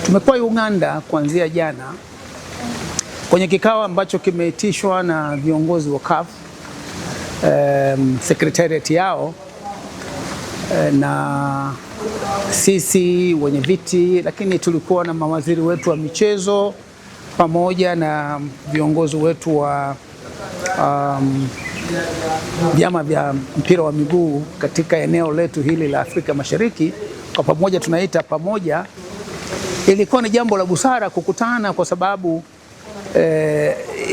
Tumekuwa Uganda kuanzia jana kwenye kikao ambacho kimeitishwa na viongozi wa CAF, secretariat yao, na sisi wenye viti, lakini tulikuwa na mawaziri wetu wa michezo pamoja na viongozi wetu wa vyama vya mpira wa miguu katika eneo letu hili la Afrika Mashariki. Kwa pamoja tunaita pamoja. Ilikuwa ni jambo la busara kukutana kwa sababu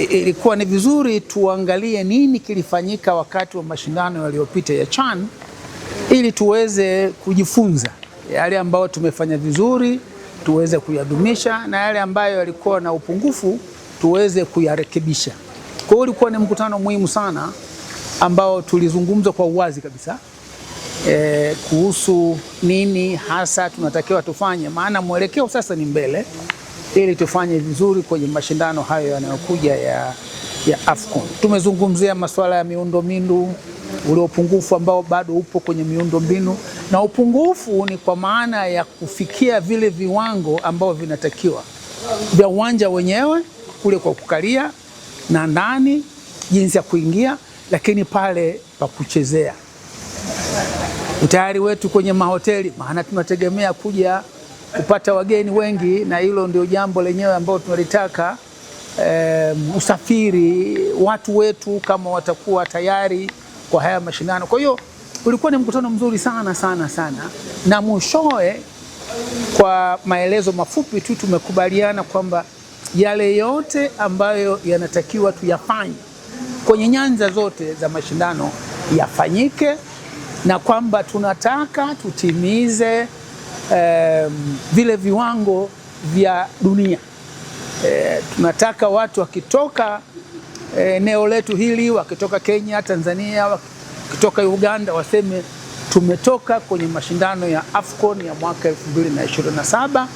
ilikuwa ni vizuri tuangalie nini kilifanyika wakati wa mashindano yaliyopita ya CHAN, ili tuweze kujifunza yale ambayo tumefanya vizuri tuweze kuyadumisha, na yale ambayo yalikuwa na upungufu tuweze kuyarekebisha. Kwa hiyo ulikuwa ni mkutano muhimu sana ambao tulizungumza kwa uwazi kabisa kuhusu nini hasa tunatakiwa tufanye, maana mwelekeo sasa ni mbele, ili tufanye vizuri kwenye mashindano hayo yanayokuja ya AFCON. Tumezungumzia masuala ya miundombinu, ule upungufu ambao bado upo kwenye miundombinu, na upungufu ni kwa maana ya kufikia vile viwango ambao vinatakiwa vya uwanja wenyewe kule kwa kukalia na ndani, jinsi ya kuingia, lakini pale pa kuchezea, utayari wetu kwenye mahoteli, maana tunategemea kuja kupata wageni wengi, na hilo ndio jambo lenyewe ambalo tunalitaka. Usafiri, watu wetu kama watakuwa tayari kwa haya mashindano. Kwa hiyo ulikuwa ni mkutano mzuri sana sana sana, na mwishowe kwa maelezo mafupi tu tumekubaliana kwamba yale yote ambayo yanatakiwa tuyafanye kwenye nyanja zote za mashindano yafanyike, na kwamba tunataka tutimize vile viwango vya dunia. Tunataka watu wakitoka eneo letu hili, wakitoka Kenya, Tanzania, wakitoka Uganda, waseme tumetoka kwenye mashindano ya AFCON ya mwaka 2027.